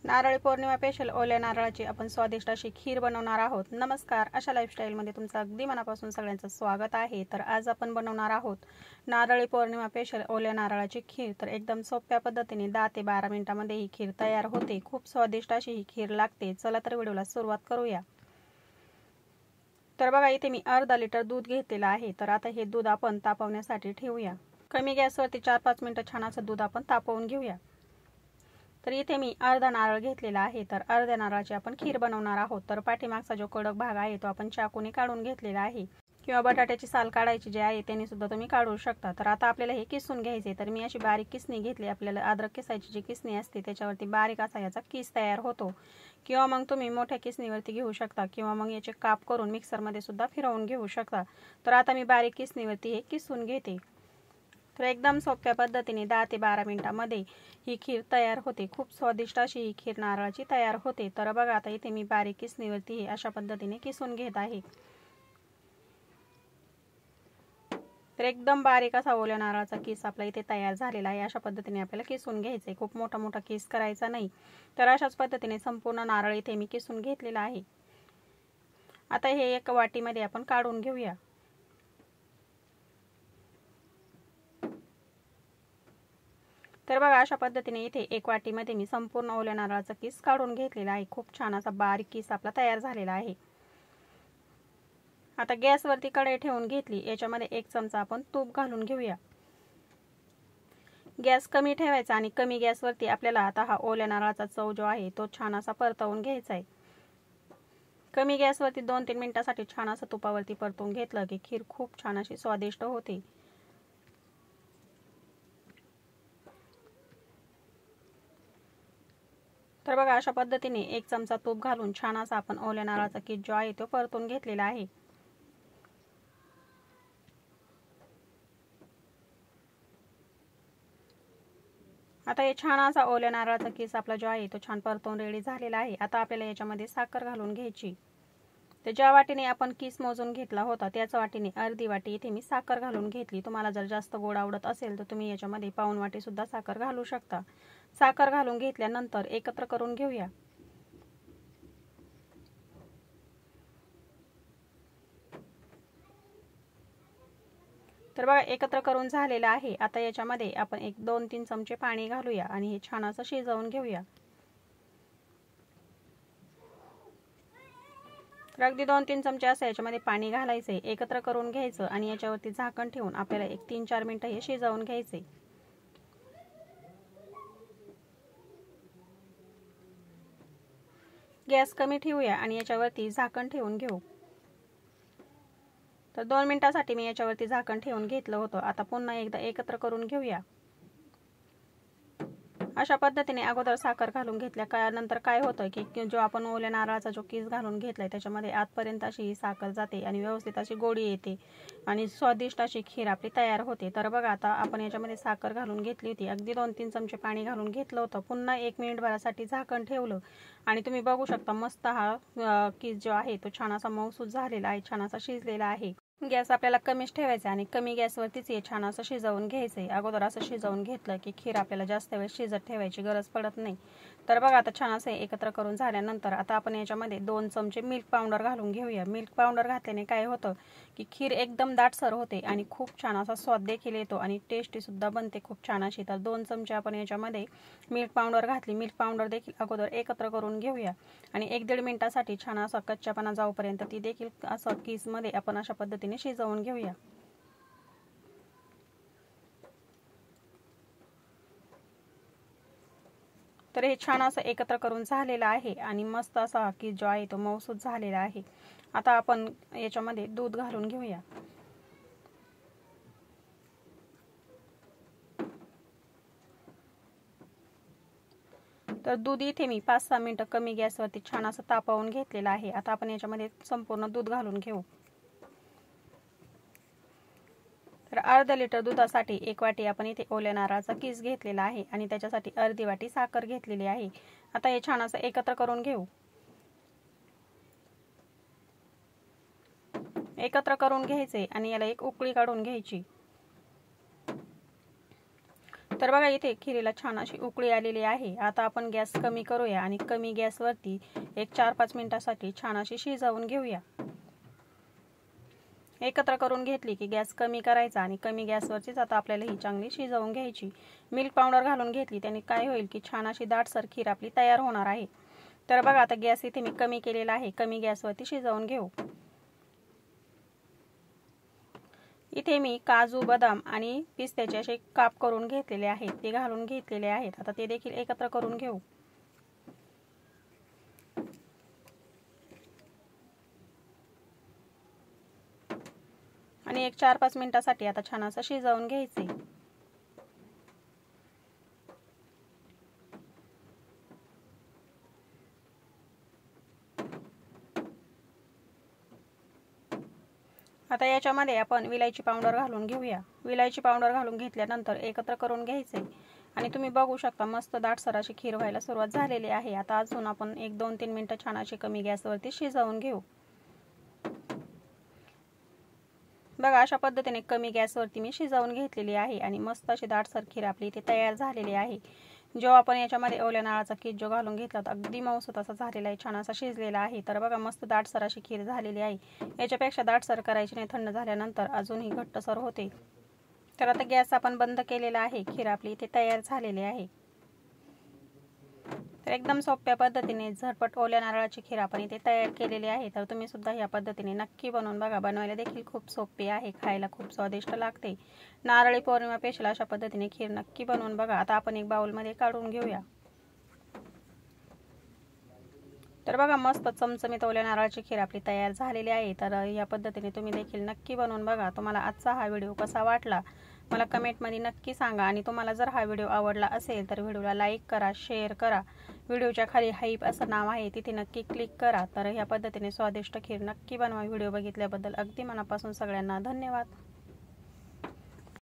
Narali Purnima special ओल्या नारळाची आपण स्वादिष्ट अशी खीर बनवणार आहोत। नमस्कार, आशा लाईफस्टाईलमध्ये तुमचं अगदी मनापासून सगळ्यांचं स्वागत आहे। तर आज आपण बनवणार आहोत नारळी पौर्णिमा स्पेशल ओल्या नारळाची खीर। तर एकदम सोप्या पद्धतीने 10 ते 12 मिनिटांमध्ये ही खीर तयार होते। खूप स्वादिष्ट अशी ही खीर लागते। चला तर व्हिडिओला सुरुवात करूया। तर बघा, इथे मी अर्धा लिटर दूध घेतलेलं आहे। तर आता हे दूध आपण तापवण्यासाठी ठेवूया। कमी गॅसवरती 4-5 मिनिटं छान असं दूध आपण तापवून घेऊया। तर इथे मी अर्धा नारळ घेतलेला आहे। तर अर्ध्या नारळाची आपण खीर बनवणार आहोत। तर पाठीमागचा जो कडक भाग आहे तो आपण चाकूने काढून घेतलेला आहे, किंवा बटाट्याची साल काढायची जे आहे त्याने सुद्धा तुम्ही काढू शकता। तर आता आपल्याला हे किसून घ्यायचे। तर मी अशी बारीक किसणी घेतली। आपल्याला अद्रक किसायची जी किसणी असते त्याच्यावरती बारीक असा याचा किस तयार होतो, किंवा मग तुम्ही मोठ्या किसणीवरती घेऊ शकता, किंवा मग याचे काप करून मिक्सरमध्ये सुद्धा फिरवून घेऊ शकता। तर आता मी बारीक किसणीवरती हे किसून घेते। तर एकदम सोप्या पद्धतीने 10 ते 12 मिनिटांमध्ये ही खीर तयार होते। खूप स्वादिष्ट अशी ही खीर नारळाची तयार होते। तर बघा, आता इथे मी बारीक किसणीवरती हे अशा पद्धतीने किसून घेत आहे। तर एकदम बारीक असा ओल्या नारळाचा किस आपला इथे तयार झालेला आहे। अशा पद्धतीने आपल्याला किसून घ्यायचं आहे। खूप मोठा मोठा किस करायचा नाही। तर अशाच पद्धतीने संपूर्ण नारळ इथे मी किसून घेतलेला आहे। आता हे एक वाटीमध्ये आपण काढून घेऊया। तर बघा, अशा पद्धतीने इथे एक वाटीमध्ये मी संपूर्ण ओल्या नारळाचा किस काढून घेतलेला आहे। खूप छान असा बारीक किस आपला तयार झालेला आहे। आता गॅसवरती कढई ठेवून घेतली। याच्यामध्ये 1 चमचा आपण तूप घालून घेऊया। गॅस कमी ठेवायचा आणि कमी गॅसवरती आपल्याला आता हा ओल्या नारळाचा चव जो आहे तो छान असा परतवून घ्यायचा आहे। कमी गॅसवरती 2-3 मिनिटांसाठी छान असं तुपावरती परतवून घेतलं की खीर खूप छान अशी स्वादिष्ट होते। तर बघा, अशा पद्धतीने 1 चमचा तूप घालून छान असा आपण ओल्या नारळाचा किस जो आहे तो परतून घेतलेला आहे। आता हे छान असा ओल्या नारळाचा किस आपला जो आहे तो छान परतून रेडी झालेला आहे। आता आपल्याला याच्यामध्ये साखर घालून घ्यायची। तर ज्या वाटीने आपण किस मोजून घेतला होता त्याच वाटीने अर्धी वाटी इथे मी साखर घालून घेतली। तुम्हाला जर जास्त गोड आवडत असेल तर तुम्ही याच्यामध्ये पाऊण वाटी सुद्धा साखर घालू शकता। साखर घालून घेतल्यानंतर एकत्र करून घेऊया। तर बघा, एकत्र करून झालेला आहे। आता याच्यामध्ये आपण 2-3 चमचे पाणी घालूया आणि हे छान असं शिजवून घेऊया। तर अगदी 2-3 चमचे असं याच्यामध्ये पाणी घालायचे, एकत्र करून घ्यायचं आणि याच्यावरती झाकण ठेवून आपल्याला 3-4 मिनिटं हे शिजवून घ्यायचे। गॅस कमी ठेवूया आणि याच्यावरती झाकण ठेवून घेऊ। तर 2 मिनिटांसाठी मी याच्यावरती झाकण ठेवून घेतलं होतं। आता पुन्हा एकदा एकत्र करून घेऊया। अशा पद्धतीने अगोदर साखर घालून घेतल्या नंतर काय होतं की जो आपण ओल्या नारळाचा जो किस घालून घेतलाय त्याच्यामध्ये आतपर्यंत अशी ही साखर जाते आणि व्यवस्थित अशी गोडी येते आणि स्वादिष्ट अशी खीर आपली तयार होते। तर बघा, आता आपण याच्यामध्ये साखर घालून घेतली होती, अगदी 2-3 चमचे पाणी घालून घेतलं होतं, पुन्हा 1 मिनिटभरासाठी झाकण ठेवलं आणि तुम्ही बघू शकता मस्त हा किस जो आहे तो छान असा मऊसूत झालेला आहे, छान असा शिजलेला आहे। गॅस आपल्याला कमीच ठेवायचा आणि कमी गॅसवरतीच हे छान असं शिजवून घ्यायचंय। अगोदर असं शिजवून घेतलं की खीर आपल्याला जास्त वेळ शिजत ठेवायची गरज पडत नाही। तर बघा, आता छान असं एकत्र करून झाल्यानंतर आता आपण याच्यामध्ये 2 चमचे मिल्क पावडर घालून घेऊया। मिल्क पावडर घातल्याने काय होतं की खीर एकदम दाटसर होते आणि खूप छान असा स्वाद देखील येतो आणि टेस्टी सुद्धा बनते खूप छान अशी। तर 2 चमचे आपण याच्यामध्ये मिल्क पावडर घातली। मिल्क पावडर देखील अगोदर एकत्र करून घेऊया आणि 1-1.5 मिनिटांसाठी छान असा कच्चापणा जाऊपर्यंत ती देखील असं किसमध्ये आपण अशा पद्धतीने शिजवून घेऊया। तर हे छान असं एकत्र करून झालेलं आहे आणि मस्त असा किस जो आहे तो मऊसूत झालेला आहे। आता आपण याच्यामध्ये दूध घालून घेऊया। तर दूध इथे मी 5-6 मिनिटं कमी गॅसवरती छान असं तापवून घेतलेलं आहे। आता आपण याच्यामध्ये संपूर्ण दूध घालून घेऊ। तर अर्धा लिटर दुधासाठी 1 वाटी आपण इथे ओल्या नारळाचा किस घेतलेला आहे आणि त्याच्यासाठी अर्धी वाटी साखर घेतलेली आहे। आता हे छान असं एकत्र करून घेऊ। एकत्र करून घ्यायचे आणि याला एक उकळी काढून घ्यायची। तर बघा इथे खिरीला छान अशी उकळी आलेली आहे। आता आपण गॅस कमी करूया आणि कमी गॅसवरती एक 4-5 मिनिटांसाठी छान अशी शिजवून घेऊया। एकत्र करून घेतली की गॅस कमी करायचा आणि कमी गॅसवरतीच आता आपल्याला ही चांगली शिजवून घ्यायची। मिल्क पावडर घालून घेतली त्याने काय होईल की छान अशी दाटसर खीर आपली तयार होणार आहे। तर बघा आता गॅस इथे मी कमी केलेला आहे, कमी गॅसवरती शिजवून घेऊ। इथे मी काजू, बदाम आणि पिस्त्याचे असे काप करून घेतलेले आहेत, ते घालून घेतलेले आहेत। आता ते देखील एकत्र करून घेऊ आणि एक 4-5 मिनिटांसाठी आता छान असं शिजवून घ्यायचे। आता याच्यामध्ये आपण विलायची पावडर घालून घेऊया। विलायची पावडर घालून घेतल्यानंतर एकत्र करून घ्यायचे आणि तुम्ही बघू शकता मस्त दाटसर अशी खीर व्हायला सुरुवात झालेली आहे। आता अजून आपण 1-2-3 मिनिटं छान अशी कमी गॅसवरती शिजवून घेऊ। बघा अशा पद्धतीने कमी गॅसवरती मी शिजवून घेतलेली आहे आणि मस्त अशी दाटसर खीर आपली इथे तयार झालेली आहे। जो आपण याच्यामध्ये ओल्या नारळाचा कीस जो घालून घेतला तर अगदी मऊसूत असा झालेला आहे, छान असा शिजलेला आहे। तर बघा मस्त दाटसर अशी खीर झालेली आहे। याच्यापेक्षा दाटसर करायची नाही, थंड झाल्यानंतर अजूनही घट्टसर होते। तर आता गॅस आपण बंद केलेला आहे, खीर आपली इथे तयार झालेली आहे। तर एकदम सोप्या पद्धतीने झटपट ओल्या नारळाची खीर आपण इथे तयार केलेली आहे। तर तुम्ही सुद्धा या पद्धतीने नक्की बनवून बघा, बनवायला देखील खूप सोपी आहे, खायला खूप स्वादिष्ट लागते। नारळी पौर्णिमा स्पेशल अशा पद्धतीने खीर नक्की बनवून बघा। आता आपण एक बाउलमध्ये काढून घेऊया। तर बघा मस्त चमचमीत ओल्या नारळाची खीर आपली तयार झालेली आहे। तर या पद्धतीने तुम्ही देखील नक्की बनवून बघा। तुम्हाला आजचा हा व्हिडिओ कसा वाटला मला कमेंटमध्ये नक्की सांगा आणि तुम्हाला जर हा व्हिडिओ आवडला असेल तर व्हिडिओला लाईक करा, शेअर करा। व्हिडिओच्या खाली हाईप असं नाव आहे, तिथे नक्की क्लिक करा। तर या पद्धतीने स्वादिष्ट खीर नक्की बनवा। व्हिडिओ बघितल्याबद्दल अगदी मनापासून सगळ्यांना धन्यवाद।